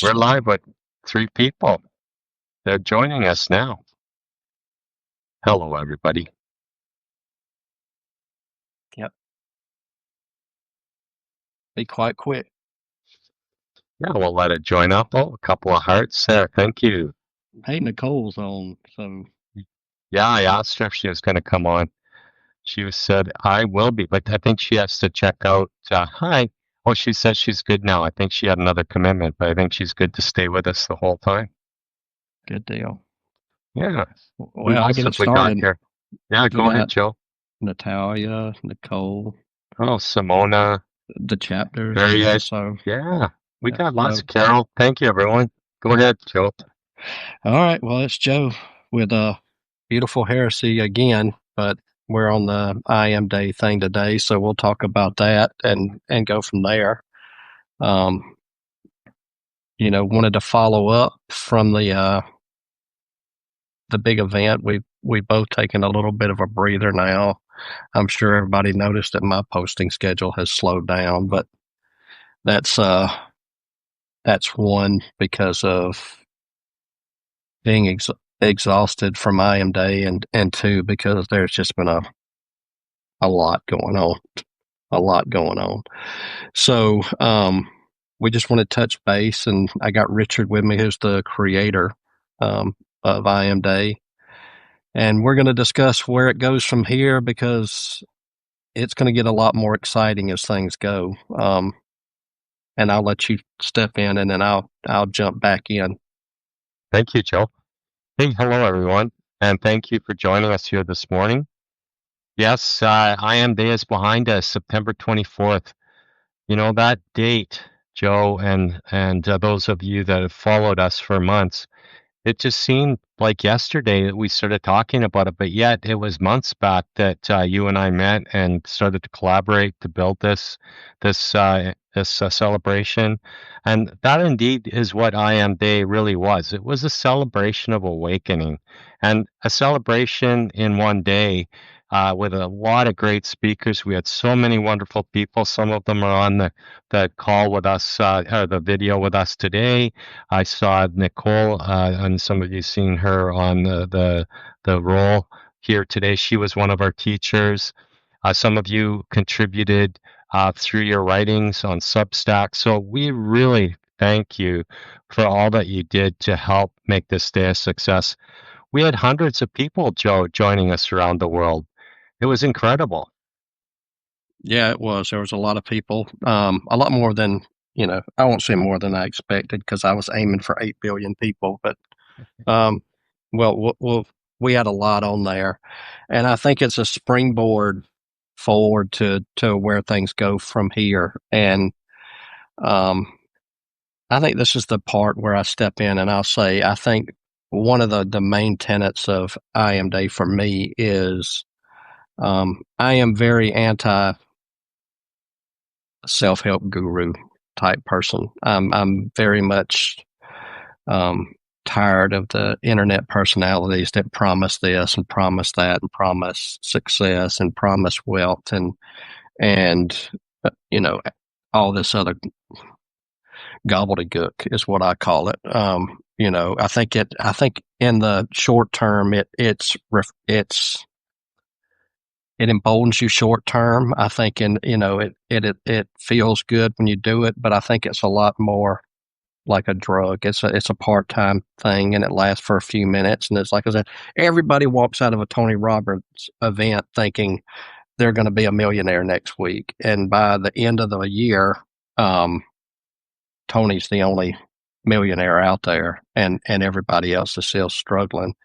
We're live with 3 people. They're joining us now. Hello, everybody. Yep. Be quite quick. Yeah, we'll let it join up. Oh, a couple of hearts there. Thank you. Hey, Nichols on, so Yeah, I asked her if she was going to come on. She said, I will be, but I think she has to check out. Hi. Oh, she says she's good now. I think she had another commitment, but I think she's good to stay with us the whole time. good deal. Yeah. Who Well, I'll else get have it we got started. here? Yeah, We go ahead, got Joe. Natalia, Nicole, Oh, Simona. the chapters. Various. So, Yeah, we yeah. got lots So, of Carol. Thank you, everyone. Go ahead, Joe. all right. Well, it's Joe with beautiful heresy again, but we're on the IAm Day thing today, so we'll talk about that and go from there. Um, wanted to follow up from the big event. We both taken a little bit of a breather now. I'm sure everybody noticed that my posting schedule has slowed down, but that's one because of being exhausted from IAM Day, and two because there's just been a lot going on, So we just want to touch base, and I got Richard with me, who's the creator of IAM Day, and we're going to discuss where it goes from here because it's going to get a lot more exciting as things go. And I'll let you step in, and then I'll jump back in. Thank you, Joe. Hey, hello, everyone, and thank you for joining us here this morning. Yes, IAM Day is behind us, September 24th. You know, that date, Joe, and those of you that have followed us for months, it just seemed like yesterday that we started talking about it, but yet it was months back that you and I met and started to collaborate to build this celebration, and that indeed is what I Am Day really was. It was a celebration of awakening, and a celebration in one day. With a lot of great speakers. We had so many wonderful people. Some of them are on the call with us, or the video with us today. I saw Nicole, and some of you seen her on the role here today. She was one of our teachers. Some of you contributed through your writings on Substack. So we really thank you for all that you did to help make this day a success. We had hundreds of people, Joe, joining us around the world. It was incredible. Yeah, it was. There was a lot of people, a lot more than I won't say more than I expected because I was aiming for 8 billion people. But um, we had a lot on there, and I think it's a springboard forward to where things go from here. And um, I think this is the part where I step in and I'll say I think one of the main tenets of IAM Day for me is I am very anti self help guru type person. I'm very much tired of the internet personalities that promise this and promise that and promise success and promise wealth and all this other gobbledygook is what I call it. I think in the short term it emboldens you short term. I think it feels good when you do it, but I think it's a lot more like a drug. It's a part time thing, and it lasts for a few minutes. And it's like I said, everybody walks out of a Tony Robbins event thinking they're going to be a millionaire next week, and by the end of the year, um, Tony's the only millionaire out there, and everybody else is still struggling.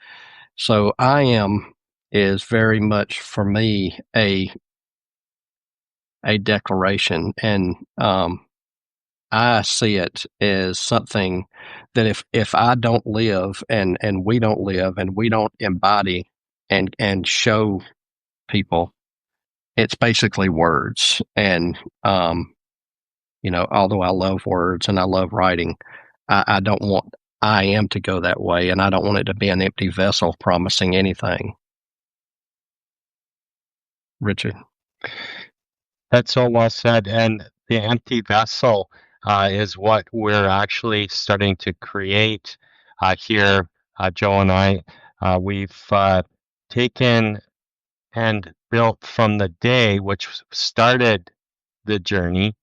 So IAM is very much for me a declaration, and I see it as something that if I don't live and we don't live and we don't embody and show people, it's basically words. And although I love words and I love writing, I don't want I am to go that way, and I don't want it to be an empty vessel promising anything. Richard. That's so well said. And the empty vessel, is what we're actually starting to create here. Joe and I, we've taken and built from the day which started the journey.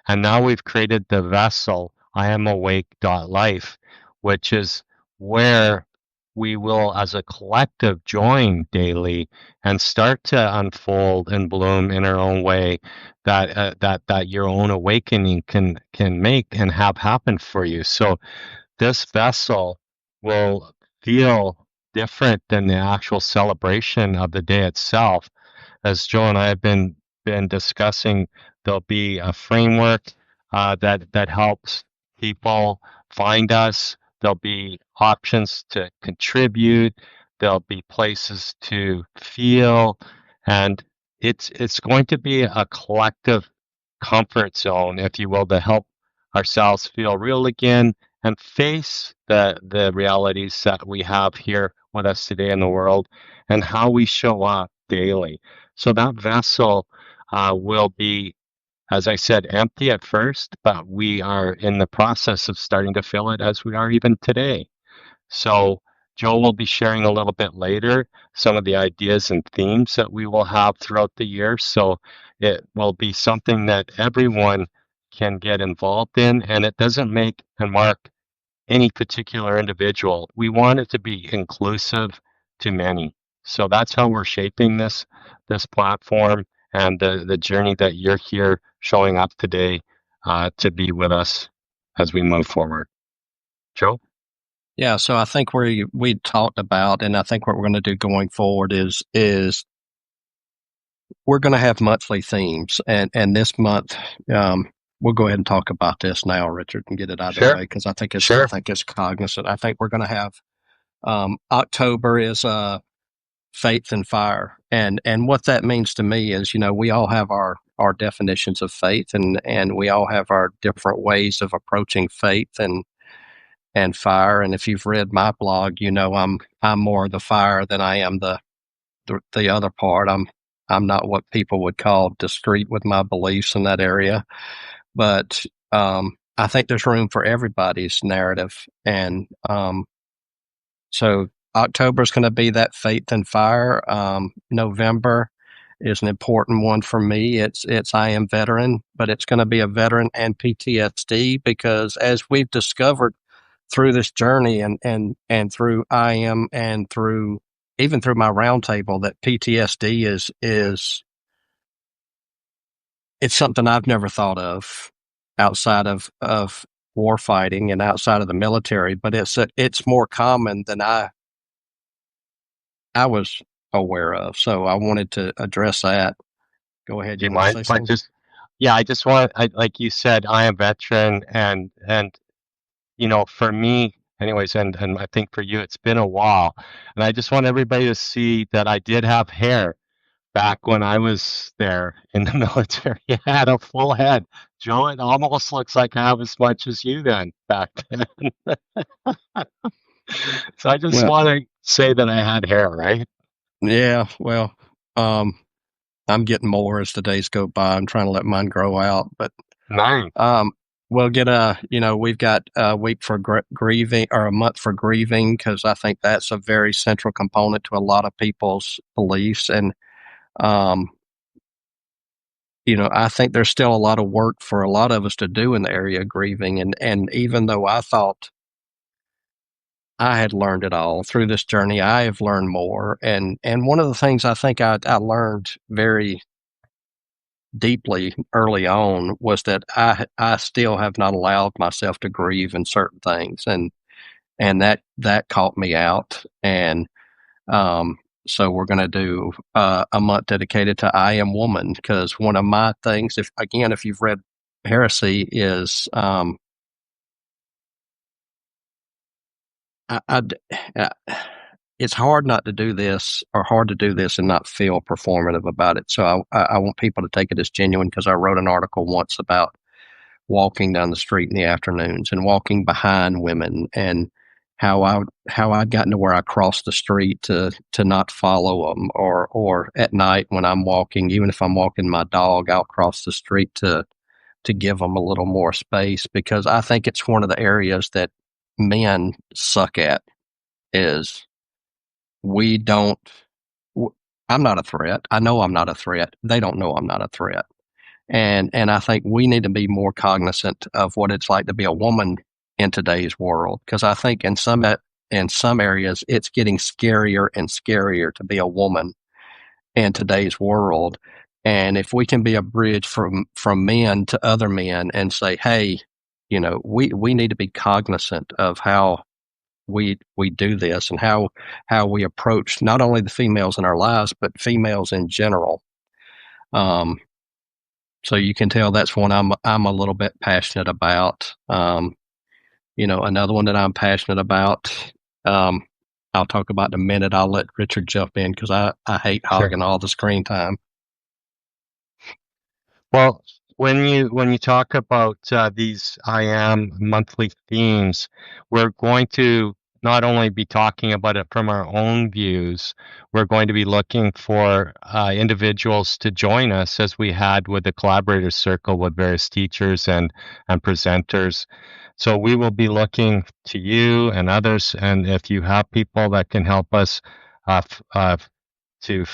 And now we've created the vessel, I am awake.life, which is where we will, as a collective, join daily and start to unfold and bloom in our own way that your own awakening can make and have happen for you. So this vessel will feel different than the actual celebration of the day itself. As Joe and I have been discussing, there'll be a framework that helps people find us. There'll be options to contribute. There'll be places to feel, and it's going to be a collective comfort zone, if you will, to help ourselves feel real again and face the realities that we have here with us today in the world and how we show up daily. So that vessel will be, as I said, empty at first, but we are in the process of starting to fill it as we are even today. So Joe will be sharing a little bit later some of the ideas and themes that we will have throughout the year. So it will be something that everyone can get involved in, and it doesn't make and mark any particular individual. We want it to be inclusive to many. So that's how we're shaping this platform and the journey that you're here showing up today to be with us as we move forward. Joe? Yeah, so I think we talked about, and I think what we're going to do going forward is we're going to have monthly themes, and this month, we'll go ahead and talk about this now, Richard, and get it out of the way Sure, because I sure. think it's cognizant. I think we're going to have October is faith and fire, and what that means to me is, we all have our definitions of faith, and we all have our different ways of approaching faith and fire. And if you've read my blog, I'm more the fire than I am the other part. I'm not what people would call discreet with my beliefs in that area, but I think there's room for everybody's narrative, and so October is going to be that faith and fire. November is an important one for me. It's I am veteran, but it's going to be a veteran and PTSD because as we've discovered through this journey and through IAm and through even through my roundtable that PTSD is it's something I've never thought of outside of war fighting and outside of the military, but it's more common than I was aware of. So I wanted to address that. Go ahead. Do You you want to mind say if I something? just, yeah, I just want, like you said, I am veteran and for me, anyways, and I think for you, it's been a while, and I just want everybody to see that I did have hair back when I was there in the military. I had a full head. Joe, it almost looks like I have as much as you then back then. So I just Well, want to say that I had hair, right? yeah. Well, um, I'm getting more as the days go by. I'm trying to let mine grow out, but Nice. um, we'll get we've got a week for grieving or a month for grieving because I think that's a very central component to a lot of people's beliefs, and um, I think there's still a lot of work for a lot of us to do in the area of grieving, and even though I thought I had learned it all through this journey, I have learned more, and one of the things I think I learned very deeply early on was that I still have not allowed myself to grieve in certain things, and that caught me out. And um, so we're going to do a month dedicated to I Am Woman because one of my things, if you've read Heresy, is I, I, uh, it's hard not to do this or hard to do this and not feel performative about it. So I want people to take it as genuine because I wrote an article once about walking down the street in the afternoons and walking behind women and how I'd gotten to where I crossed the street to not follow them or at night when I'm walking, even if I'm walking my dog, I'll cross the street to to give them a little more space, because I think it's one of the areas that men suck at is we don't. I'm not a threat. I know I'm not a threat. They don't know I'm not a threat. And I think we need to be more cognizant of what it's like to be a woman in today's world, because I think in some areas it's getting scarier and scarier to be a woman in today's world. And if we can be a bridge from men to other men and say, hey, we need to be cognizant of how we do this, and how we approach not only the females in our lives but females in general. Um, so you can tell that's one I'm a little bit passionate about. Another one that I'm passionate about. Um, I'll talk about in a minute. I'll let Richard jump in because I hate Sure. hogging all the screen time. Well, when you talk about these IAM monthly themes, we're going to not only be talking about it from our own views, we're going to be looking for individuals to join us as we had with the collaborators circle with various teachers and presenters. So we will be looking to you and others, and if you have people that can help us uh, f- uh, to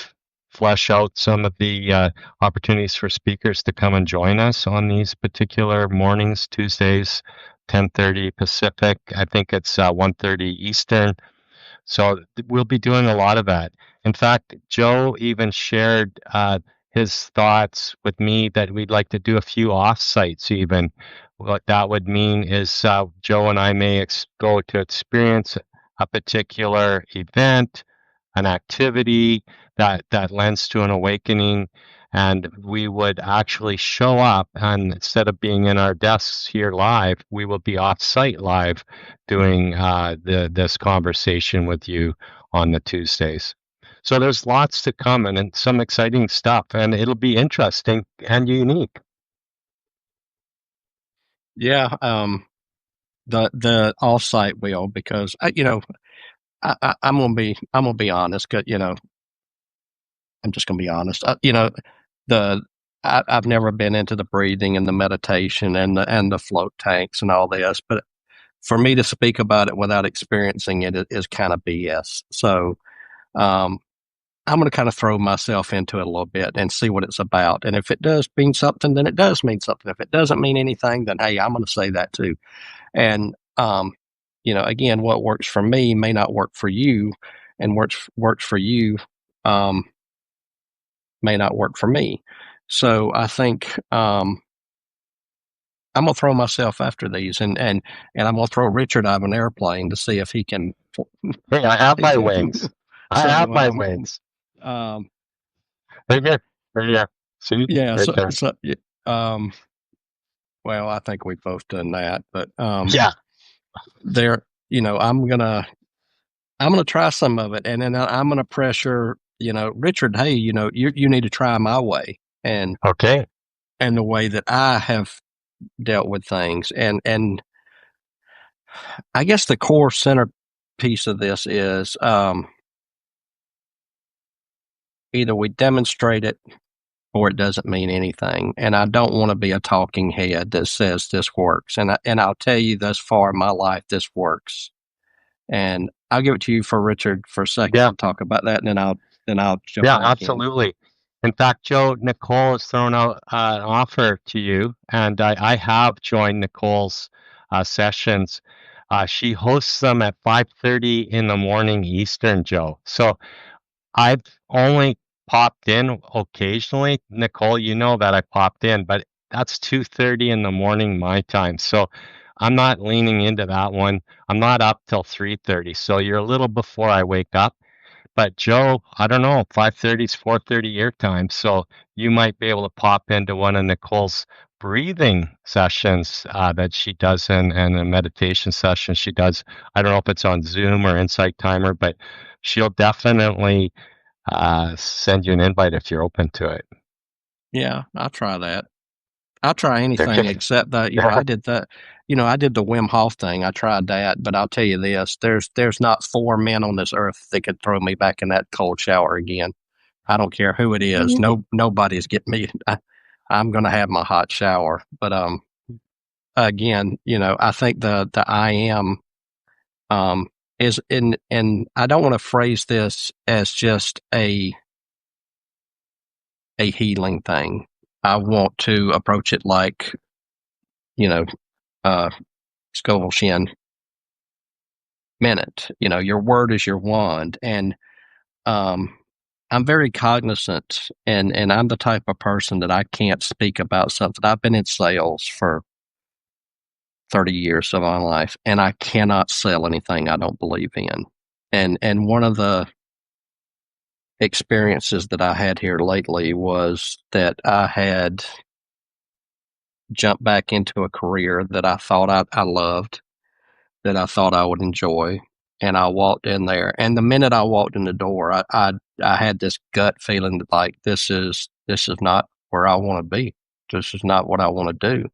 flesh out some of the opportunities for speakers to come and join us on these particular mornings, Tuesdays, 10:30 Pacific. I think it's 1:30 Eastern. So we'll be doing a lot of that. In fact, Joe even shared his thoughts with me that we'd like to do a few off-sites even. What that would mean is Joe and I may go to experience a particular event, an activity that lends to an awakening, and we would actually show up, and instead of being in our desks here live, we will be off-site live doing this conversation with you on the Tuesdays. So there's lots to come and some exciting stuff, and it'll be interesting and unique. Yeah, the offsite will, because I'm gonna be honest. 'Cause, I'm just gonna be honest. The I've never been into the breathing and the meditation and the float tanks and all this, but for me to speak about it without experiencing it is kind of BS. So um, I'm going to kind of throw myself into it a little bit and see what it's about. And if it does mean something, then it does mean something. If it doesn't mean anything, then hey, I'm going to say that too. And again, what works for me may not work for you, and works for you um, may not work for me. So I think I'm gonna throw myself after these, and I'm gonna throw Richard out of an airplane to see if he can. Hey, I have my wings. I have so my wings. um, Right here. Right here. See? yeah, Right there. um, well, I think we've both done that, but Yeah. there, I'm gonna try some of it, and then I'm gonna pressure, Richard. Hey, you need to try my way, Okay. and the way that I have dealt with things, and I guess the core center piece of this is either we demonstrate it or it doesn't mean anything. And I don't want to be a talking head that says this works. And I'll tell you, thus far in my life, this works. And I'll give it to you for Richard for a second Yeah. to talk about that, and then I'll jump Yeah, back in. absolutely. In fact, Joe, Nicole has thrown out an offer to you, and I have joined Nicole's sessions. She hosts them at 5:30 in the morning Eastern, Joe. So I've only popped in occasionally. Nicole, you know that I popped in, but that's 2:30 in the morning my time. So I'm not leaning into that one. I'm not up till 3:30. So you're a little before I wake up. But Joe, I don't know, 5:30 is 4:30 your time, so you might be able to pop into one of Nicole's breathing sessions that she does and a meditation session she does. I don't know if it's on Zoom or Insight Timer, but she'll definitely send you an invite if you're open to it. Yeah, I'll try that. I'll try anything Okay. except that, Yeah. I did that. I did the Wim Hof thing. I tried that, but I'll tell you this: there's not four men on this earth that could throw me back in that cold shower again. I don't care who it is. No, nobody's getting me. I'm going to have my hot shower. But again, I think the I am is in, and I don't want to phrase this as just a healing thing. I want to approach it like, you know, uh, Scoville Shin minute. Your word is your wand, and um, I'm very cognizant, and I'm the type of person that I can't speak about something. I've been in sales for 30 years of my life, and I cannot sell anything I don't believe in. And one of the experiences that I had here lately was that I had jumped back into a career that I thought I loved, that I thought I would enjoy. And I walked in there, and the minute I walked in the door, I had this gut feeling that like this is not where I want to be. This is not what I want to do.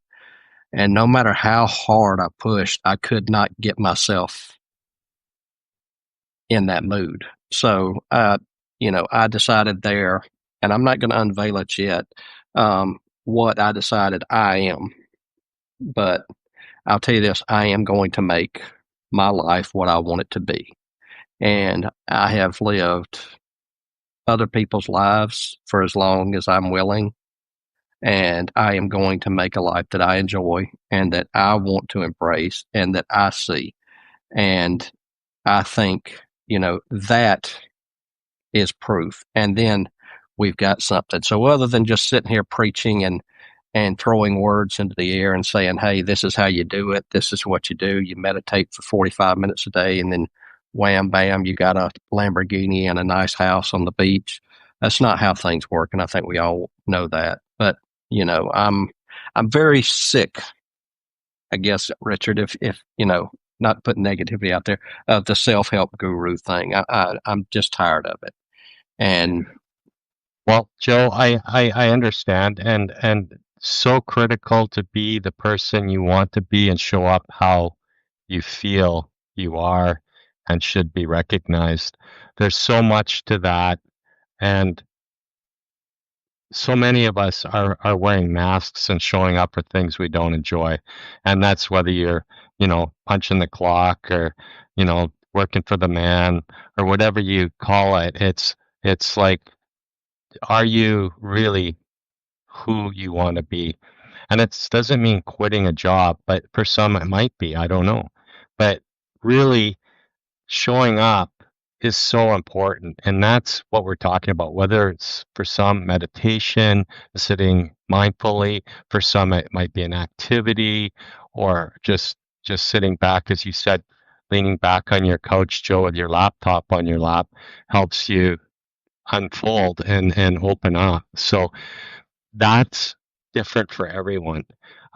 And no matter how hard I pushed, I could not get myself in that mood. So, I decided there, and I'm not going to unveil it yet, what I decided I am. But I'll tell you this, I am going to make my life what I want it to be. And I have lived other people's lives for as long as I'm willing. And I am going to make a life that I enjoy and that I want to embrace and that I see. And I think, that is proof. And then we've got something. So other than just sitting here preaching and throwing words into the air and saying, hey, this is how you do it. This is what you do. You meditate for 45 minutes a day, and then wham, bam, you got a Lamborghini and a nice house on the beach. That's not how things work. And I think we all know that. But, I'm very sick, I guess, Richard, if not putting negativity out there, of the self help guru thing. I'm just tired of it. And Well, Joe, I understand, and so critical to be the person you want to be and show up how you feel you are and should be recognized. There's so much to that, and so many of us are wearing masks and showing up for things we don't enjoy. And that's whether you're, punching the clock or, working for the man or whatever you call it. It's like, are you really who you want to be? And it doesn't mean quitting a job, but for some it might be. I don't know. But really, showing up is so important, and that's what we're talking about, whether it's for some meditation, sitting mindfully, for some it might be an activity, or just sitting back, as you said, leaning back on your couch, Joe, with your laptop on your lap helps you unfold and open up. So that's different for everyone.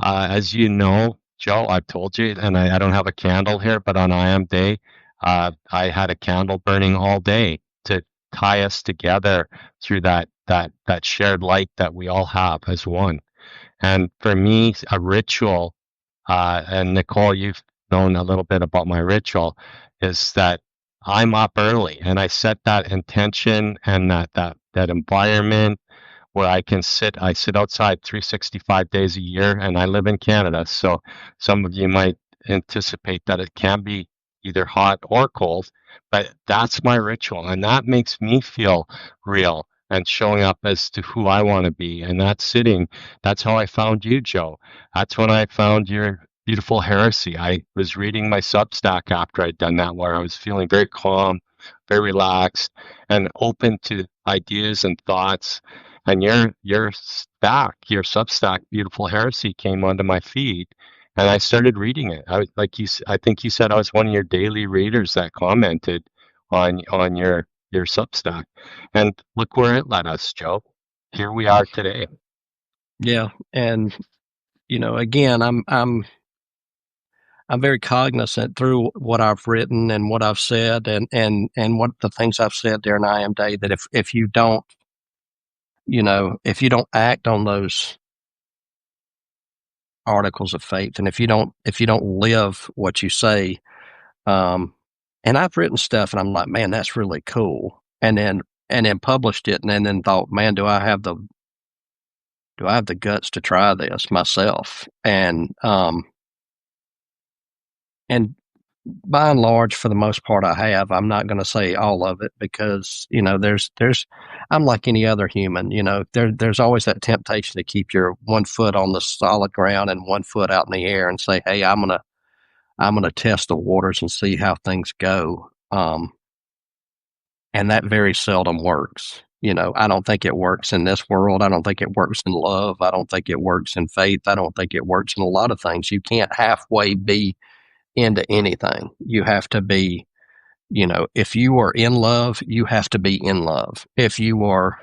As you know, Joe, I've told you, and I don't have a candle here, but on IAM Day, I had a candle burning all day to tie us together through that shared light that we all have as one. And for me, a ritual, and Nicole, you've known a little bit about my ritual, is that I'm up early and I set that intention and that environment where I sit outside 365 days a year, and I live in Canada. So some of you might anticipate that it can be either hot or cold, but that's my ritual. And that makes me feel real and showing up as to who I want to be. And that's how I found you, Joe. That's when I found your beautiful heresy. I was reading my Substack after I'd done that, where I was feeling very calm, very relaxed, and open to ideas and thoughts, and your Substack, Beautiful Heresy, came onto my feed, and I started reading it. I think you said I was one of your daily readers that commented on your Substack, and look where it led us, Joe. Here we are today. yeah, and again, I'm very cognizant through what I've written and what I've said and what the things I've said during IM Day, that if you don't, if you don't act on those articles of faith, and if you don't live what you say, um, and I've written stuff and I'm like, man, that's really cool. And then published it and then thought, man, do I have the do I have the guts to try this myself? And by and large, for the most part, I have. I'm not going to say all of it because there's I'm like any other human. There's always that temptation to keep your one foot on the solid ground and one foot out in the air and say, "Hey, I'm gonna test the waters and see how things go." And that very seldom works. I don't think it works in this world. I don't think it works in love. I don't think it works in faith. I don't think it works in a lot of things. You can't halfway be into anything. You have to be, if you are in love, you have to be in love. If you're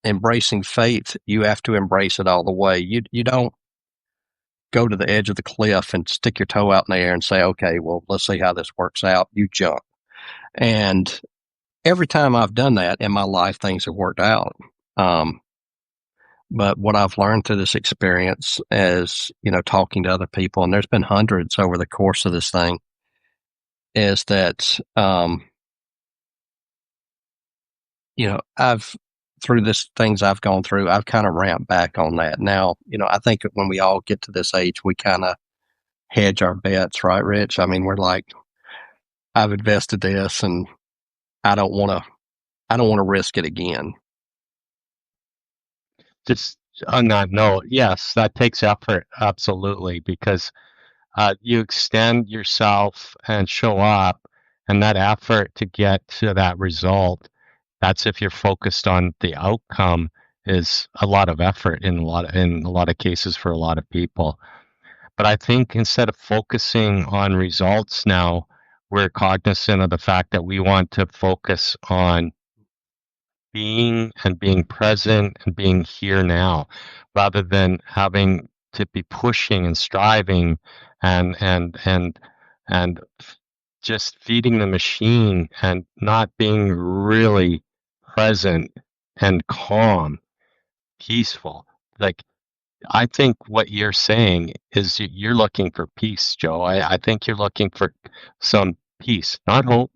embracing faith, you have to embrace it all the way. You don't go to the edge of the cliff and stick your toe out in the air and say, okay, well, let's see how this works out. You jump. And every time I've done that in my life, things have worked out. Um, but what I've learned through this experience is, talking to other people, and there's been hundreds over the course of this thing, is that, I've, through this things I've gone through, I've kind of ramped back on that. Now, I think that when we all get to this age, we kind of hedge our bets, right, Rich? I mean, we're like, I've invested this and I don't want to, I don't want to risk it again. Just on that note, yes, that takes effort, absolutely, because you extend yourself and show up, and that effort to get to that result, that's if you're focused on the outcome, is a lot of effort in a lot of cases for a lot of people. But I think instead of focusing on results now, we're cognizant of the fact that we want to focus on being present and being here now, rather than having to be pushing and striving and just feeding the machine and not being really present and calm, peaceful. Like, I think what you're saying is you're looking for peace, Joe. I think you're looking for some peace, not hope,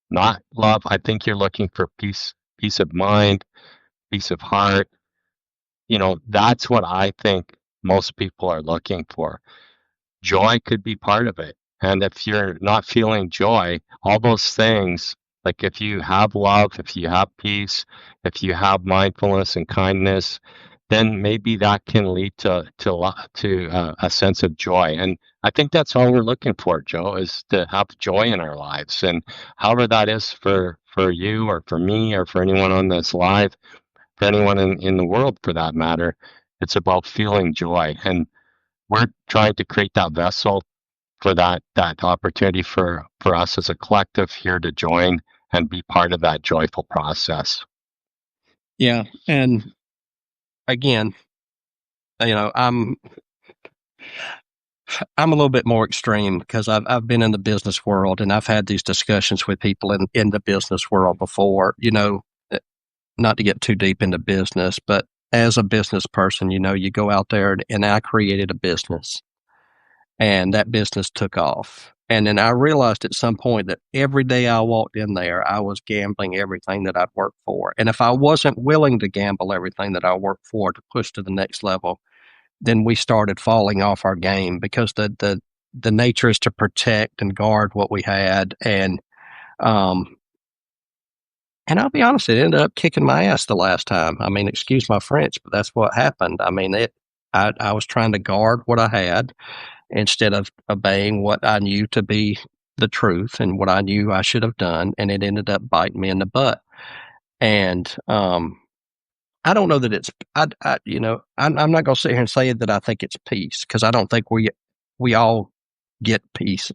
not love. I think you're looking for peace, peace of mind, peace of heart. That's what I think most people are looking for. Joy could be part of it. And if you're not feeling joy, all those things, like if you have love, if you have peace, if you have mindfulness and kindness, then maybe that can lead to a sense of joy. And I think that's all we're looking for, Joe, is to have joy in our lives. And however that is for you or for me or for anyone on this live, for anyone in the world for that matter, it's about feeling joy. And we're trying to create that vessel for that opportunity for us as a collective here to join and be part of that joyful process. Yeah. And again, I'm a little bit more extreme because I've been in the business world and I've had these discussions with people in the business world before, not to get too deep into business, but as a business person, you go out there and I created a business and that business took off. And then I realized at some point that every day I walked in there, I was gambling everything that I'd worked for. And if I wasn't willing to gamble everything that I worked for to push to the next level, then we started falling off our game because the nature is to protect and guard what we had. Um, and I'll be honest, it ended up kicking my ass the last time. I mean, excuse my French, but that's what happened. I mean, I was trying to guard what I had instead of obeying what I knew to be the truth and what I knew I should have done, and it ended up biting me in the butt. And I don't know that it's I'm not going to sit here and say that I think it's peace because I don't think we all get peace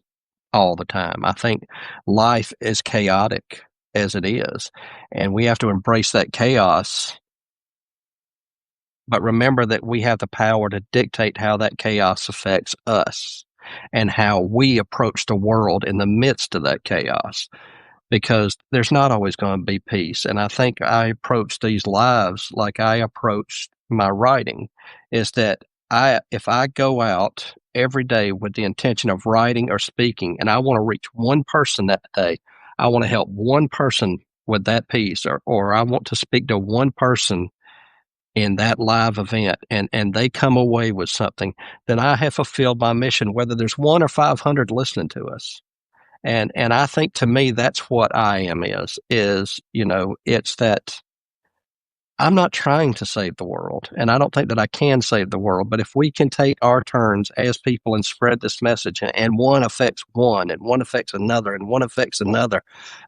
all the time. I think life is chaotic as it is, and we have to embrace that chaos. But remember that we have the power to dictate how that chaos affects us and how we approach the world in the midst of that chaos because there's not always going to be peace. And I think I approach these lives like I approach my writing is that if I go out every day with the intention of writing or speaking and I want to reach one person that day, I want to help one person with that piece or I want to speak to one person in that live event and they come away with something, then I have fulfilled my mission, whether there's 1 or 500 listening to us. And I think to me that's what I am is, it's that I'm not trying to save the world, and I don't think that I can save the world. But if we can take our turns as people and spread this message, and one affects one, and one affects another, and one affects another,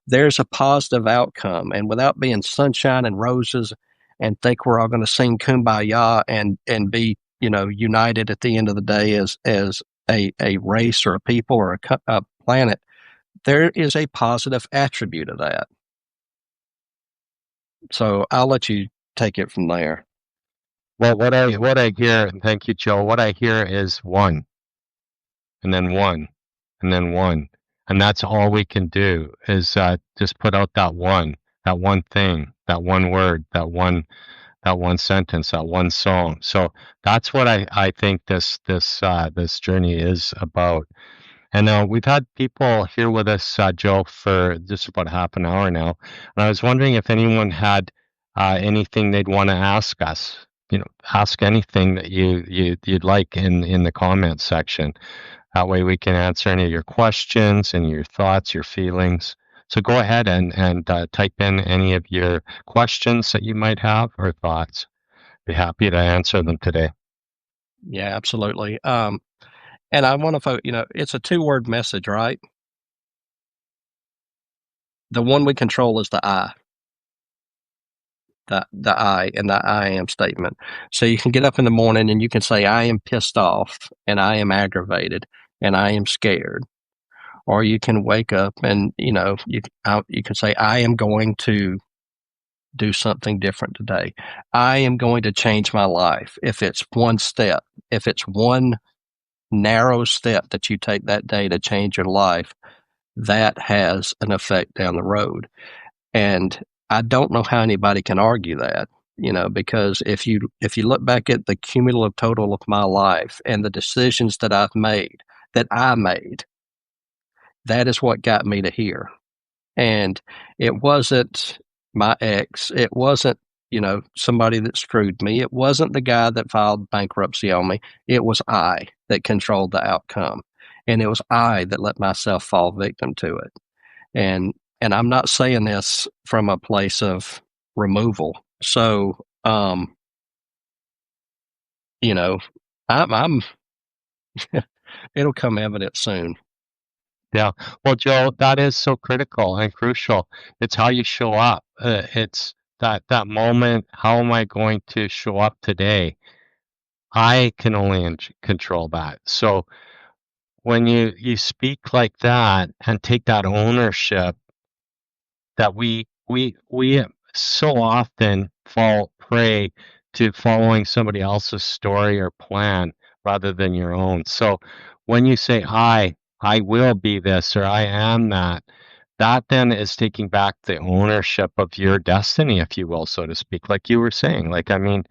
there's a positive outcome. And without being sunshine and roses, and think we're all going to sing "Kumbaya" and be united at the end of the day as a race or a people or a planet, there is a positive attribute of that. So I'll let you take it from there. Well, what I hear, and thank you, Joe. What I hear is one, and then one, and then one, and that's all we can do is just put out that one thing, that one word, that one sentence, that one song. So that's what I think this journey is about. And we've had people here with us, Joe, for just about half an hour now. And I was wondering if anyone had anything they'd want to ask us. Ask anything that you'd like in the comments section. That way we can answer any of your questions and your thoughts, your feelings. So go ahead and type in any of your questions that you might have or thoughts. Be happy to answer them today. Yeah, absolutely. And I want to vote, it's a two-word message, right? The one we control is the I, the I and the I am statement. So you can get up in the morning and you can say, I am pissed off and I am aggravated and I am scared. Or you can wake up and, you can say, I am going to do something different today. I am going to change my life. If it's one step, if it's one narrow step that you take that day to change your life, that has an effect down the road. And I don't know how anybody can argue that, because if you look back at the cumulative total of my life and the decisions that I made, that is what got me to here. And it wasn't my ex. It wasn't, somebody that screwed me. It wasn't the guy that filed bankruptcy on me. It was I that controlled the outcome. And it was I that let myself fall victim to it. And I'm not saying this from a place of removal. So, you know, I'm it'll come evident soon. Yeah. Well, Joe, that is so critical and crucial. It's how you show up. It's that moment. How am I going to show up today? I can only control that. So when you speak like that and take that ownership that we so often fall prey to following somebody else's story or plan rather than your own. So when you say I will be this or I am that, that then is taking back the ownership of your destiny, if you will, so to speak. Like you were saying, like I mean,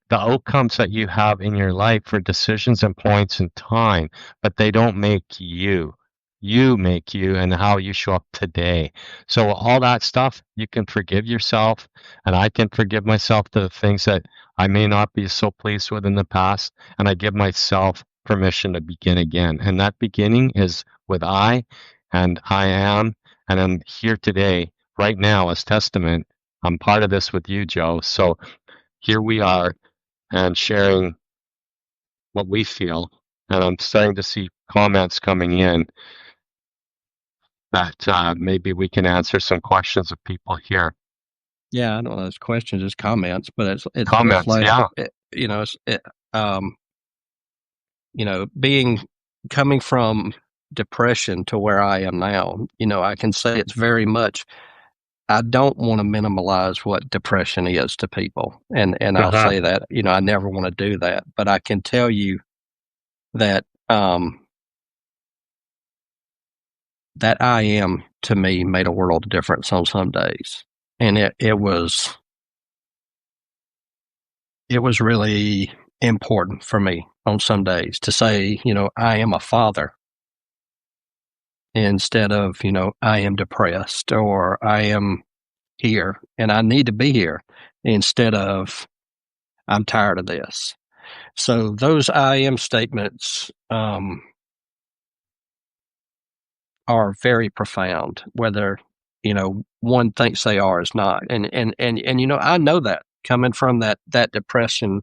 the outcomes that you have in your life are decisions and points in time, but they don't make you. You make you and how you show up today. So all that stuff, you can forgive yourself, and I can forgive myself the things that I may not be so pleased with in the past, and I give myself permission to begin again. And that beginning is with and I am, and I'm here today, right now, as testament. I'm part of this with you, Joe. So here we are and sharing what we feel. And I'm starting to see comments coming in that maybe we can answer some questions of people here. Yeah, I don't know. It's questions, it's comments, but it's Comments, reflect. yeah. Um, being coming from depression to where I am now. I can say it's very much. I don't want to minimize what depression is to people, and I'll Uh-huh. say that. I never want to do that, but I can tell you that that I am to me made a world of difference on some days, and it was really important for me on some days to say, I am a father instead of, I am depressed or I am here and I need to be here instead of I'm tired of this. So those I am statements are very profound, whether one thinks they are is not. And I know that coming from that depression,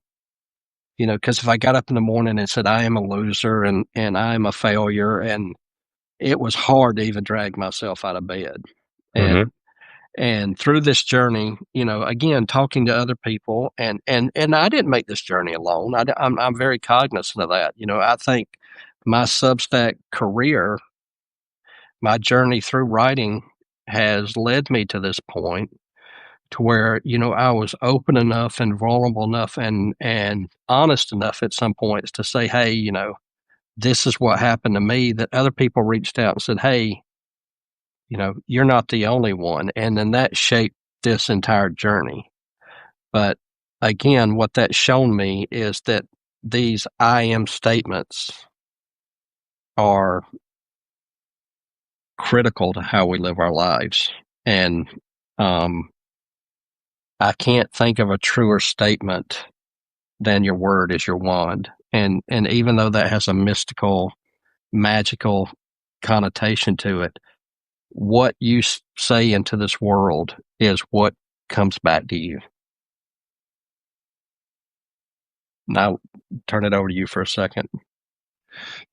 because if I got up in the morning and said I am a loser and I am a failure, and it was hard to even drag myself out of bed. Mhm. And through this journey, again, talking to other people, and I didn't make this journey alone. I'm very cognizant of that. I think my Substack career, my journey through writing, has led me to this point to where I was open enough and vulnerable enough and honest enough at some points to say, hey, this is what happened to me, that other people reached out and said, hey, you're not the only one. And then that shaped this entire journey. But again, what that's shown me is that these I am statements are critical to how we live our lives. And um, I can't think of a truer statement than your word is your wand. And even though that has a mystical, magical connotation to it, what you say into this world is what comes back to you. Now, turn it over to you for a second.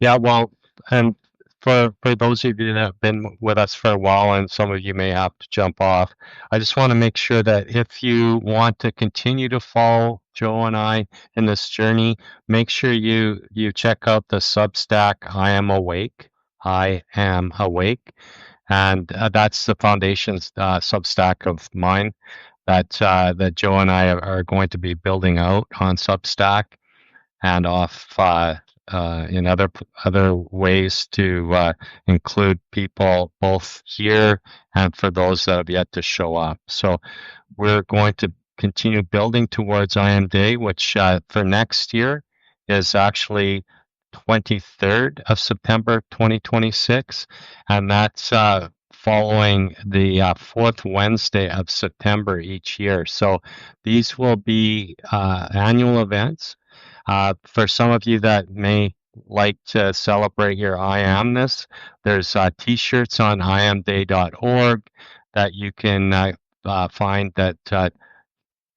Yeah, well, and for those of you that have been with us for a while, and some of you may have to jump off, I just want to make sure that if you want to continue to follow Joe and I in this journey, make sure you check out the Substack. I am awake. I am awake, and that's the foundation's Substack of mine that Joe and I are going to be building out on Substack and off in other ways to include people both here and for those that have yet to show up. So we're going to continue building towards IM Day, which for next year is actually 23rd of September 2026, and that's following the fourth Wednesday of September each year. So these will be annual events. For some of you that may like to celebrate your I amness, there's t-shirts on iamday.org that you can find that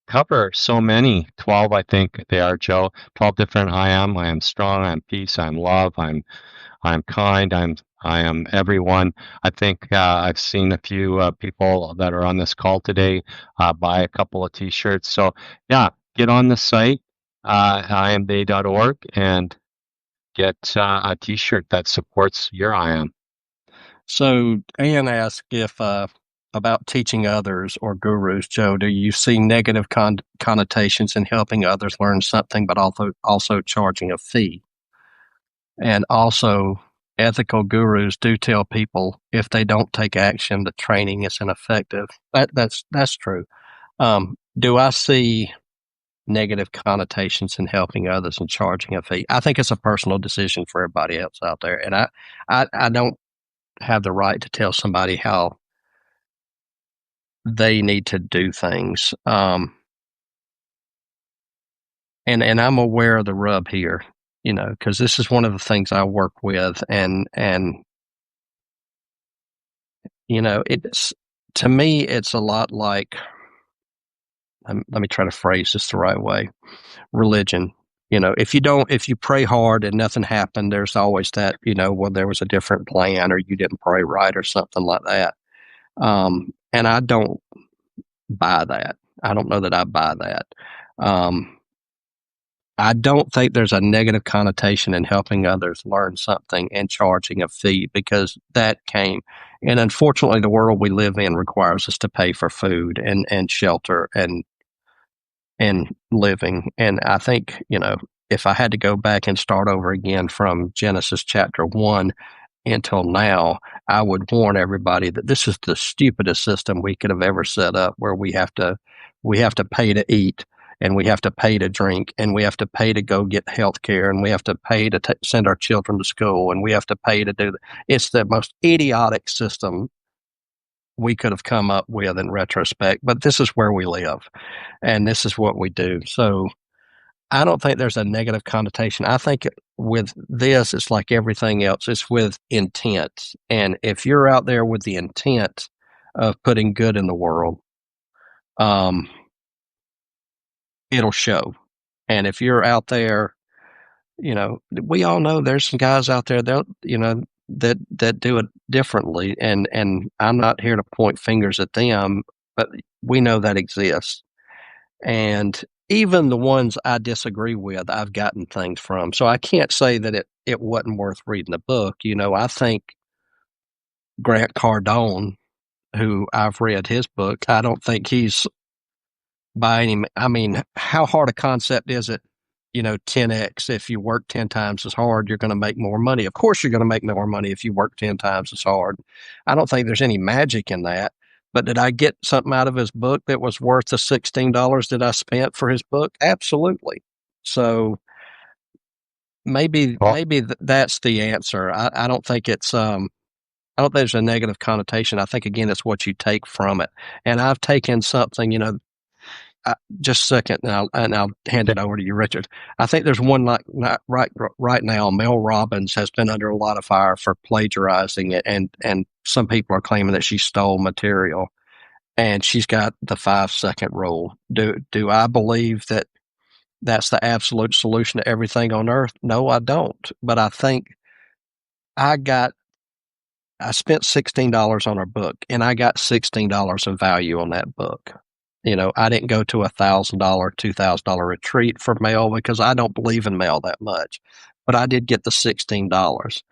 cover so many, 12 I think they are, Joe, 12 different I am strong, I'm peace, I'm love, I'm kind, I am everyone. I think I've seen a few people that are on this call today buy a couple of t-shirts. So yeah, get on the site, iamday.org, and get a t-shirt that supports your I am. So Ann asked if about teaching others or gurus. Joe, do you see negative connotations in helping others learn something, but also charging a fee? And also, ethical gurus do tell people if they don't take action, the training is ineffective. That's true. Do I see negative connotations in helping others and charging a fee? I think it's a personal decision for everybody else out there, and I don't have the right to tell somebody how they need to do things. And I'm aware of the rub here, because this is one of the things I work with, and it's, to me, it's a lot like, let me try to phrase this the right way. Religion. If you pray hard and nothing happened, there's always that, well, there was a different plan or you didn't pray right or something like that. And I don't buy that. I don't know that I buy that. Um, I don't think there's a negative connotation in helping others learn something and charging a fee, because that came. And unfortunately, the world we live in requires us to pay for food and shelter and living. And I think, if I had to go back and start over again from Genesis chapter 1 until now, I would warn everybody that this is the stupidest system we could have ever set up, where we have to pay to eat, and we have to pay to drink, and we have to pay to go get health care, and we have to pay to send our children to school, and we have to pay to do that. It's the most idiotic system we could have come up with in retrospect, but this is where we live and this is what we do. So I don't think there's a negative connotation. I think with this, it's like everything else. It's with intent, and if you're out there with the intent of putting good in the world, um, it'll show. And if you're out there, we all know there's some guys out there that that do it differently, and I'm not here to point fingers at them, but we know that exists. And even the ones I disagree with, I've gotten things from. So I can't say that it wasn't worth reading the book. I think Grant Cardone, who I've read his book, I don't think he's by any. I mean, how hard a concept is it? 10x. If you work 10 times as hard, you're going to make more money. Of course, you're going to make more money if you work 10 times as hard. I don't think there's any magic in that. But did I get something out of his book that was worth the $16 that I spent for his book? Absolutely. So maybe Well, that's the answer. I don't think it's I don't think there's a negative connotation. I think again it's what you take from it. And I've taken something, just a second, and I'll hand it over to you, Richard. I think there's one like right now. Mel Robbins has been under a lot of fire for plagiarizing it, and some people are claiming that she stole material, and she's got the 5-second rule. Do I believe that that's the absolute solution to everything on earth? No, I don't. But I think I got I spent $16 on her book, and I got $16 of value on that book. I didn't go to $1,000, $2,000 retreat for mail because I don't believe in mail that much, but I did get the $16.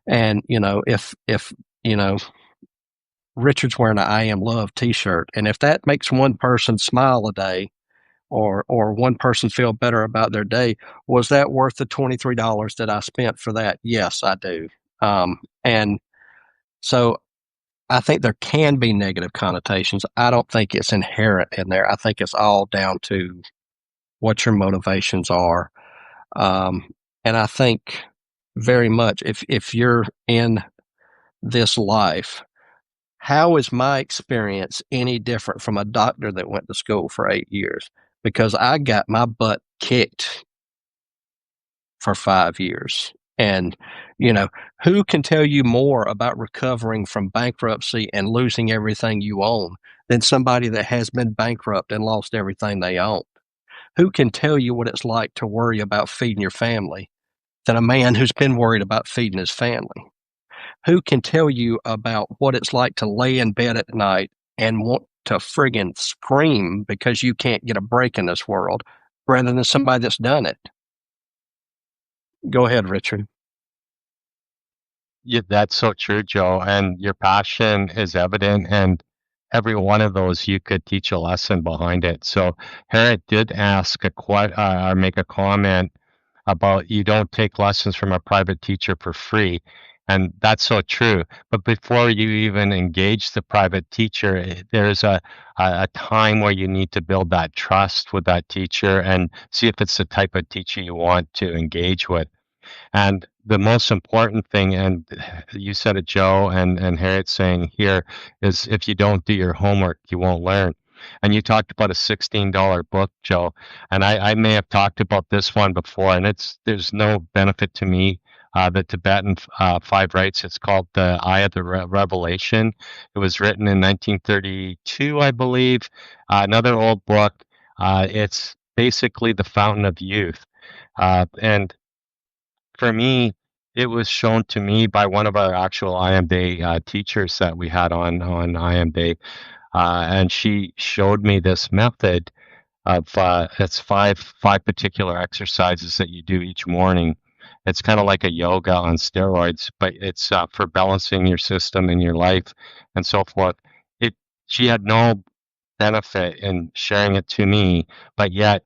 And if Richard's wearing an "I Am Love" T-shirt, and if that makes one person smile a day, or one person feel better about their day, was that worth the $23 that I spent for that? Yes, I do. And so I think there can be negative connotations. I don't think it's inherent in there. I think it's all down to what your motivations are. Um, and I think very much if you're in this life, how is my experience any different from a doctor that went to school for 8 years? Because I got my butt kicked for 5 years. And, who can tell you more about recovering from bankruptcy and losing everything you own than somebody that has been bankrupt and lost everything they own? Who can tell you what it's like to worry about feeding your family than a man who's been worried about feeding his family? Who can tell you about what it's like to lay in bed at night and want to friggin' scream because you can't get a break in this world rather than somebody that's done it? Go ahead, Richard. yeah, that's so true, Joe. And your passion is evident, and every one of those you could teach a lesson behind it. So Harriet did ask or make a comment about you don't take lessons from a private teacher for free. And that's so true. But before you even engage the private teacher, there's a time where you need to build that trust with that teacher and see if it's the type of teacher you want to engage with. And the most important thing, and you said it, Joe, and Harriet saying here, is if you don't do your homework, you won't learn. And you talked about a $16 book, Joe, and I may have talked about this one before, and there's no benefit to me. The Tibetan Five Rights. It's called the Eye of the Revelation. It was written in 1932, I believe. Another old book. It's basically the Fountain of Youth, and for me, it was shown to me by one of our actual IAM Day teachers that we had on IAM Day, and she showed me this method of it's five particular exercises that you do each morning. It's kind of like a yoga on steroids, but it's for balancing your system and your life and so forth. It She had no benefit in sharing it to me, but yet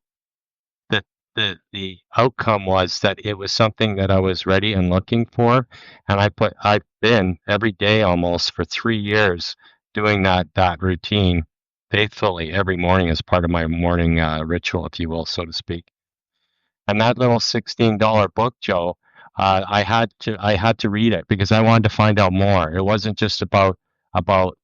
the the outcome was that it was something that I was ready and looking for, and I've been every day almost for 3 years doing that routine faithfully every morning as part of my morning, ritual, if you will, so to speak. And that little $16 book, Joe, I had to read it because I wanted to find out more. It wasn't just about about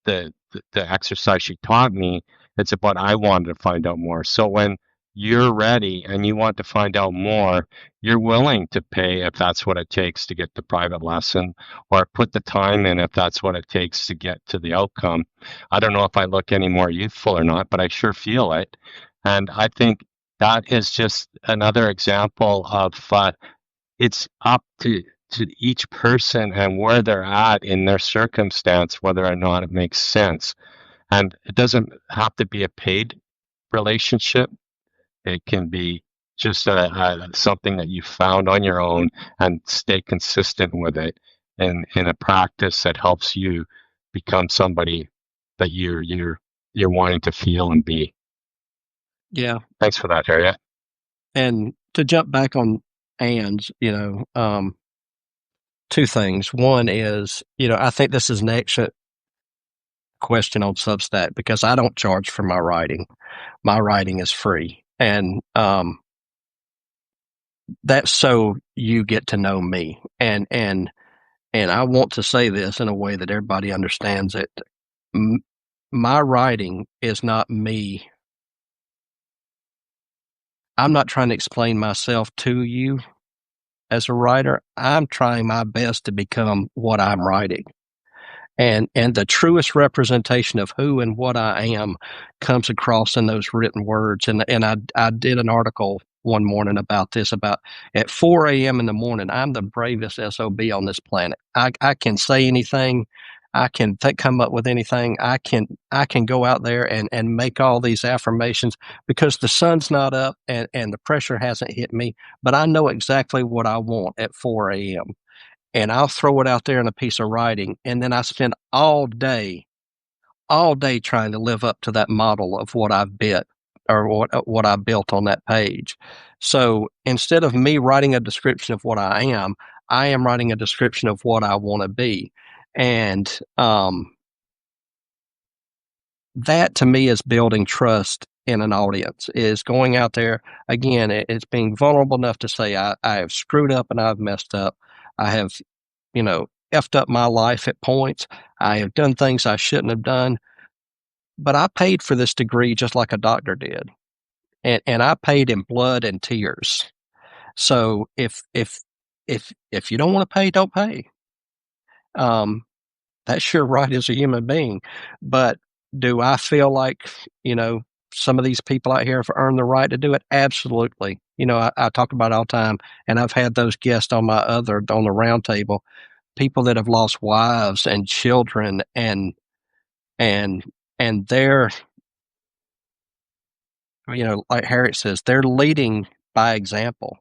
the exercise she taught me, it's about I wanted to find out more. So when you're ready and you want to find out more, you're willing to pay if that's what it takes to get the private lesson, or put the time in if that's what it takes to get to the outcome. I don't know if I look any more youthful or not, but I sure feel it. And I think that is just another example of it's up to each person and where they're at in their circumstance, whether or not it makes sense. And it doesn't have to be a paid relationship. It can be just something that you found on your own and stay consistent with it in a practice that helps you become somebody that you're wanting to feel and be. Yeah. Thanks for that, Harriet. And to jump back on Ann's, two things. One is, I think this is an excellent question on Substack because I don't charge for my writing. My writing is free. And that's so you get to know me. And I want to say this in a way that everybody understands it. My writing is not me. I'm not trying to explain myself to you as a writer. I'm trying my best to become what I'm writing. And the truest representation of who and what I am comes across in those written words. And I did an article one morning about this, about at 4 a.m. in the morning, I'm the bravest SOB on this planet. I can say anything. I can come up with anything. I can go out there and make all these affirmations because the sun's not up and the pressure hasn't hit me, but I know exactly what I want at 4 a.m. and I'll throw it out there in a piece of writing. And then I spend all day trying to live up to that model of what I've bit or what I built on that page. So instead of me writing a description of what I am writing a description of what I want to be. And that to me is building trust in an audience, is going out there. Again, it's being vulnerable enough to say, I have screwed up and I've messed up. I have, effed up my life at points. I have done things I shouldn't have done, but I paid for this degree just like a doctor did. And I paid in blood and tears. So if you don't want to pay, don't pay. Um, that's your right as a human being. But do I feel like, you know, some of these people out here have earned the right to do it? Absolutely. I talk about it all the time, and I've had those guests on the round table, people that have lost wives and children and and they're, like Harriet says, they're leading by example.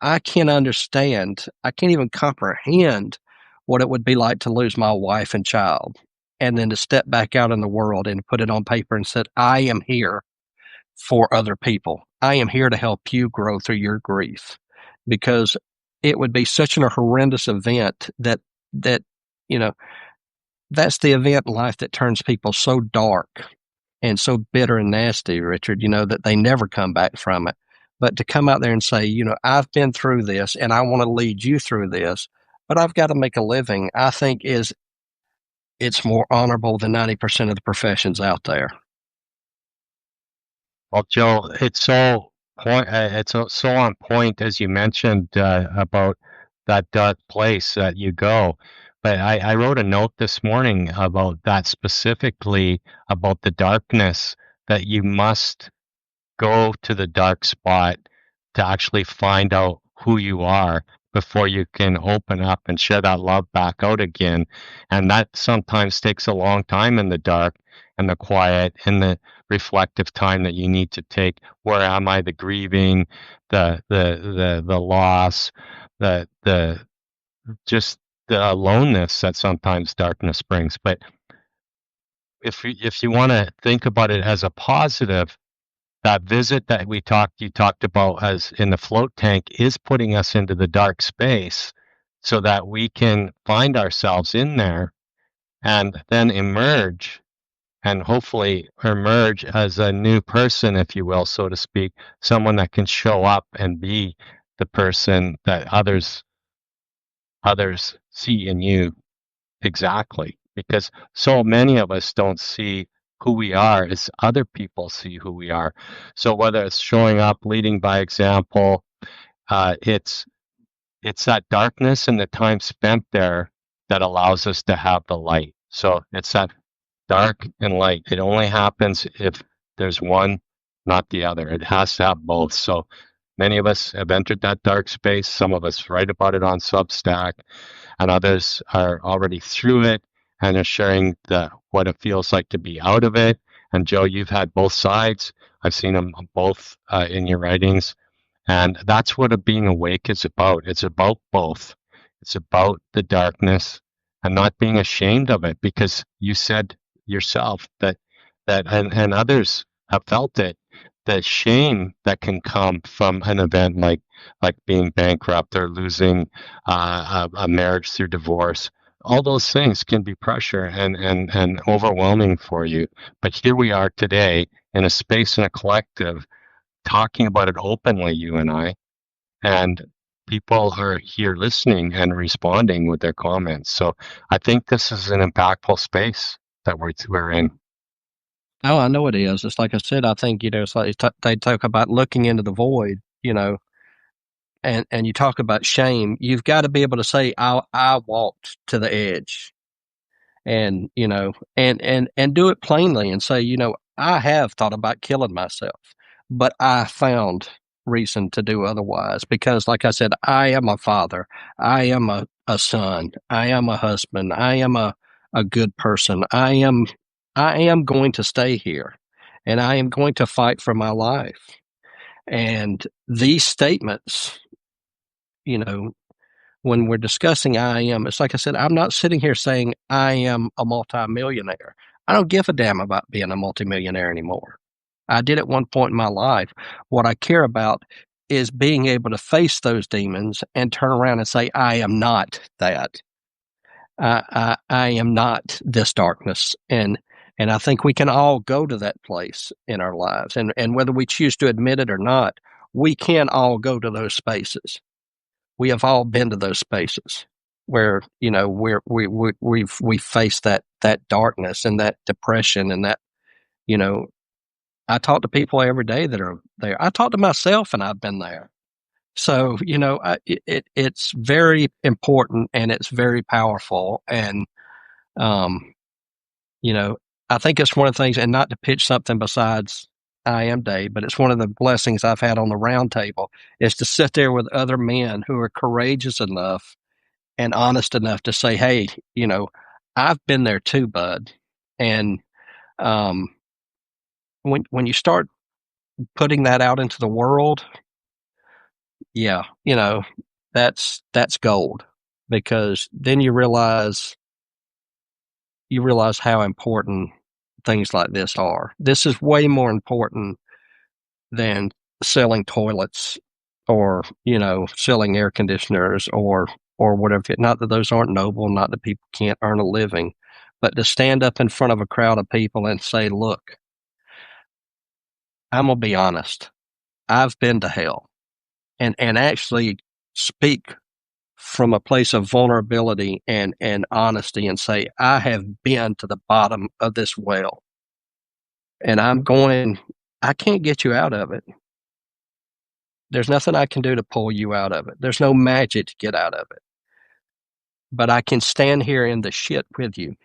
I can't understand, I can't even comprehend what it would be like to lose my wife and child, and then to step back out in the world and put it on paper and said, I am here for other people. I am here to help you grow through your grief. Because it would be such a horrendous event that, you know, that's the event in life that turns people so dark and so bitter and nasty, Richard, that they never come back from it. But to come out there and say, I've been through this and I want to lead you through this, but I've got to make a living, I think it's more honorable than 90% of the professions out there. Well, Joe, it's so on point as you mentioned about that dark place that you go. But I wrote a note this morning about that, specifically about the darkness, that you must go to the dark spot to actually find out who you are before you can open up and share that love back out again. And that sometimes takes a long time in the dark and the quiet and the reflective time that you need to take. Where am I? The grieving, the loss, the just the aloneness that sometimes darkness brings. But if you want to think about it as a positive, that visit that you talked about as in the float tank is putting us into the dark space so that we can find ourselves in there and then emerge, and hopefully emerge as a new person, if you will, so to speak, someone that can show up and be the person that others see in you exactly, because so many of us don't see who we are is other people see who we are. So whether it's showing up, leading by example, uh, it's it's that darkness and the time spent there that allows us to have the light. So it's that dark and light. It only happens if there's one, not the other. It has to have both. So many of us have entered that dark space. Some of us write about it on Substack, and others are already through it and are sharing what it feels like to be out of it. And Joe, you've had both sides. I've seen them both in your writings. And that's what a being awake is about. It's about both. It's about the darkness and not being ashamed of it, because you said yourself and others have felt it, the shame that can come from an event like being bankrupt or losing a marriage through divorce. All those things can be pressure and overwhelming for you. But here we are today in a space and a collective talking about it openly, you and I, and people are here listening and responding with their comments. So I think this is an impactful space that we're in. Oh, I know it is. It's like I said, I think, it's like they talk about looking into the void, and you talk about shame. You've got to be able to say, I walked to the edge, and, and do it plainly and say, I have thought about killing myself, but I found reason to do otherwise because, like I said, I am a father. I am a son. I am a husband. I am a good person. I am going to stay here and I am going to fight for my life. And these statements, you know, when we're discussing I am, it's like I said, I'm not sitting here saying I am a multimillionaire. I don't give a damn about being a multimillionaire anymore. I did at one point in my life. What I care about is being able to face those demons and turn around and say, I am not that. I am not this darkness. And I think we can all go to that place in our lives. And whether we choose to admit it or not, we can all go to those spaces. We have all been to those spaces where, we face that darkness and that depression and that, you know, I talk to people every day that are there. I talk to myself and I've been there. So, it's very important and it's very powerful. And, um, you know, I think it's one of the things, and not to pitch something besides I am Day, but it's one of the blessings I've had on the round table is to sit there with other men who are courageous enough and honest enough to say, hey, I've been there too, bud. And um, when you start putting that out into the world, yeah, that's gold because then you realize how important things like this are. This is way more important than selling toilets or, selling air conditioners or whatever. Not that those aren't noble, not that people can't earn a living, but to stand up in front of a crowd of people and say, look, I'm gonna be honest. I've been to hell and actually speak from a place of vulnerability and honesty and say, I have been to the bottom of this well and I can't get you out of it. There's nothing I can do to pull you out of it. There's no magic to get out of it. But I can stand here in the shit with you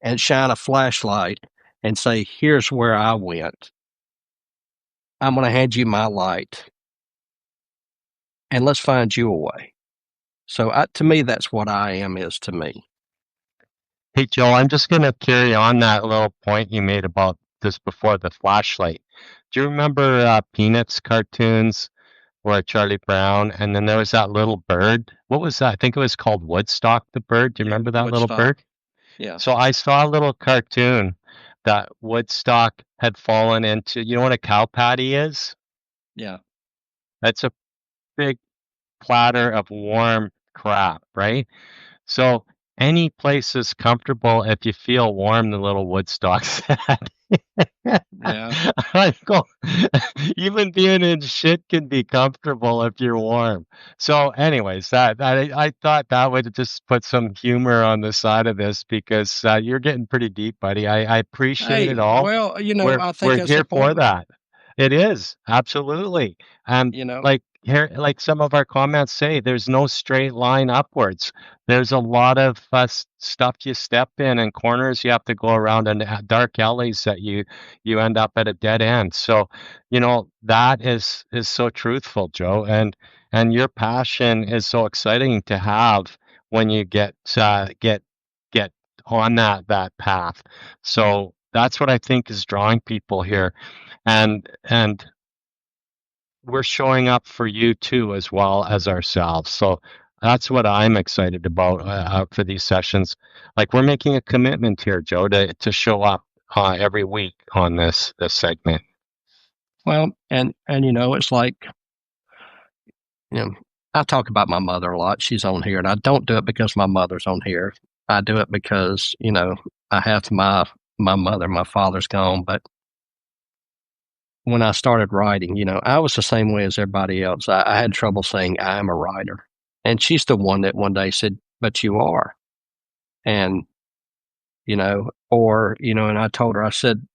and shine a flashlight and say, here's where I went. I'm going to hand you my light and let's find you a way. So to me, that's what I am is to me. Hey, Joe, I'm just going to carry on that little point you made about this before the flashlight. Do you remember Peanuts cartoons where Charlie Brown, and then there was that little bird? What was that? I think it was called Woodstock the bird. Do you Yeah, remember that little Woodstock. bird? Yeah, So I saw a little cartoon that Woodstock had fallen into. You know what a cow patty is? yeah, That's a big platter of warm crap, right? So any place is comfortable if you feel warm, the little Woodstock said. Yeah. I go even being in shit can be comfortable if you're warm. So, anyways, I thought that would just put some humor on the side of this because, you're getting pretty deep, buddy. I appreciate it Hey, all. well, I think We're that's here for important, that. It is, absolutely. And you know? like some of our comments say, there's no straight line upwards. There's a lot of, stuff you step in and corners you have to go around and, dark alleys that you end up at a dead end. So, that is so truthful, Joe, and your passion is so exciting to have when you get on that path. So that's what I think is drawing people here, and we're showing up for you too as well as ourselves. So that's what I'm excited about for these sessions. Like we're making a commitment here, Joe, to show up every week on this segment. Well, it's like, you know, I talk about my mother a lot. She's on here, and I don't do it because my mother's on here. I do it because, I have my mother, my father's gone, but when I started writing, I was the same way as everybody else. I had trouble saying I'm a writer. And she's the one that one day said, "But you are." And, and I told her, I said,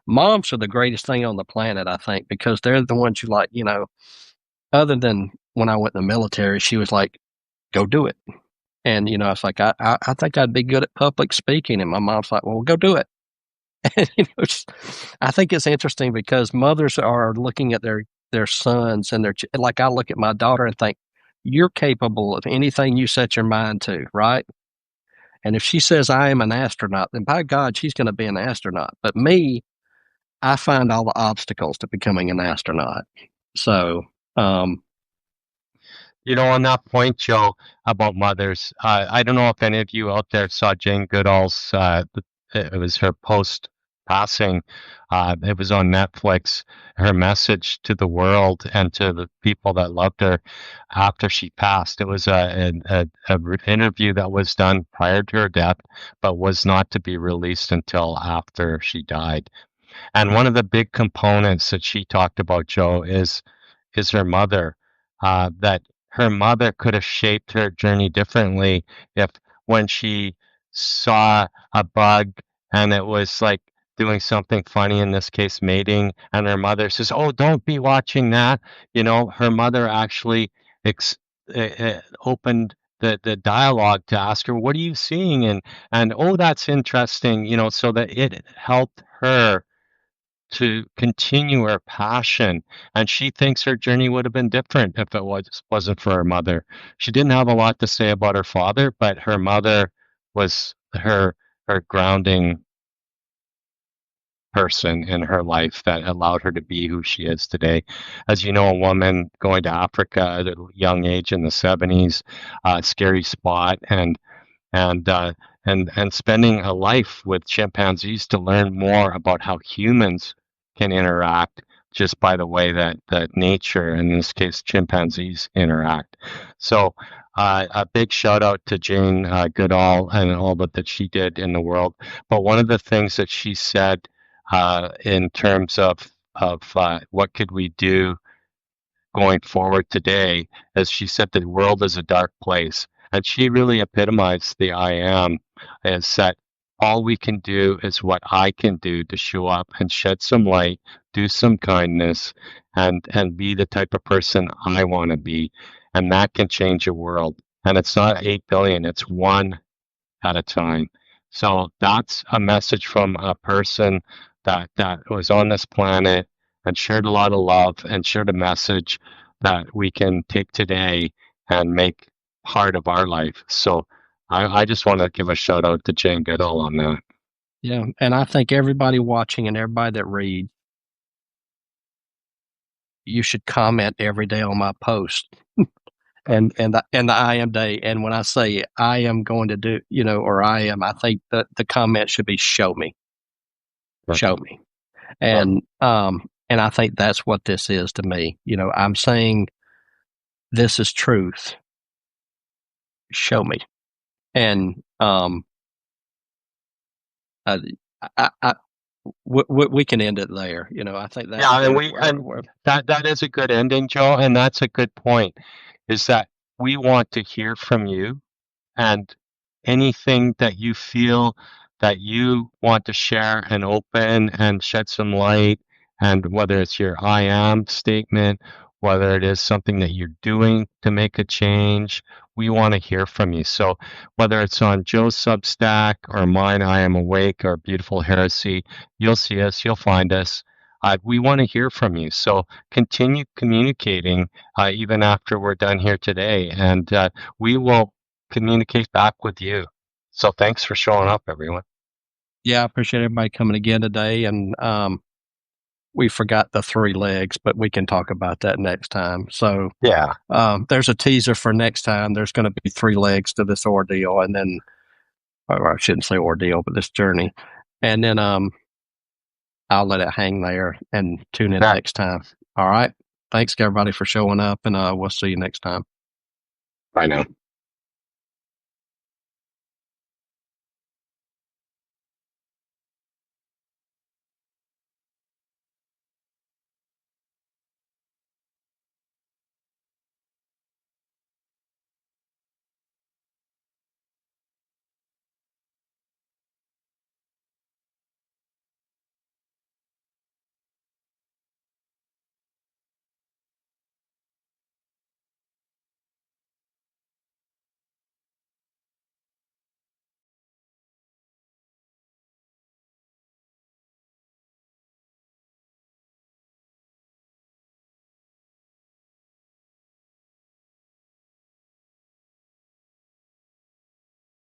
moms are the greatest thing on the planet, I think, because they're the ones you like, other than when I went in the military, she was like, "Go do it." And, I was like, I think I'd be good at public speaking. And my mom's like, "Well, go do it." And, I think it's interesting because mothers are looking at their sons and like I look at my daughter and think, "You're capable of anything you set your mind to, right?" And if she says I am an astronaut, then by God, she's going to be an astronaut. But me, I find all the obstacles to becoming an astronaut. So, um, On that point, Joe, about mothers, I don't know if any of you out there saw Jane Goodall's, it was her post passing. It was on Netflix. Her message to the world and to the people that loved her after she passed. It was interview that was done prior to her death, but was not to be released until after she died. And one of the big components that she talked about, Joe, is her mother. That her mother could have shaped her journey differently if when she saw a bug and it was like doing something funny, in this case, mating, and her mother says, "Oh, don't be watching that." Her mother actually opened the dialogue to ask her, "What are you seeing?" And oh, that's interesting, so that it helped her to continue her passion, and she thinks her journey would have been different if it wasn't for her mother. She didn't have a lot to say about her father, but her mother was her grounding person in her life that allowed her to be who she is today. As you know, a woman going to Africa at a young age in the 70s, scary spot, and and spending a life with chimpanzees to learn more about how humans can interact just by the way that nature, in this case chimpanzees, interact. So a big shout out to Jane Goodall and all that she did in the world. But one of the things that she said in terms of what could we do going forward today, as she said, the world is a dark place. And she really epitomized the I am, is that all we can do is what I can do to show up and shed some light, do some kindness, and be the type of person I want to be. And that can change a world. And it's not 8 billion, it's one at a time. So that's a message from a person that was on this planet and shared a lot of love and shared a message that we can take today and make part of our life. So I just want to give a shout out to Jane Goodall on that. yeah. And I think everybody watching and everybody that reads, you should comment every day on my post and the I am day. And when I say I am going to do, or I am, I think that the comment should be show Perfect. me. And I think that's what this is to me. I'm saying this is truth. Show me. And I we can end it there. I think that's Yeah, and good. we and that is a good ending, Joe, and that's a good point, is that we want to hear from you. And anything that you feel that you want to share and open and shed some light, and whether it's your I am statement, whether it is something that you're doing to make a change, we want to hear from you. So whether it's on Joe's Substack or mine, I am awake, or Beautiful Heresy, you'll see us, you'll find us. We want to hear from you. So continue communicating even after we're done here today. And we will communicate back with you. So thanks for showing up, everyone. Yeah, I appreciate everybody coming again today. And we forgot the 3 legs, but we can talk about that next time. So Yeah, there's a teaser for next time. There's going to be 3 legs to this ordeal, and then, or I shouldn't say ordeal, but this journey. And then I'll let it hang there and tune in yeah. next time. All right. Thanks everybody for showing up, and we'll see you next time. I know.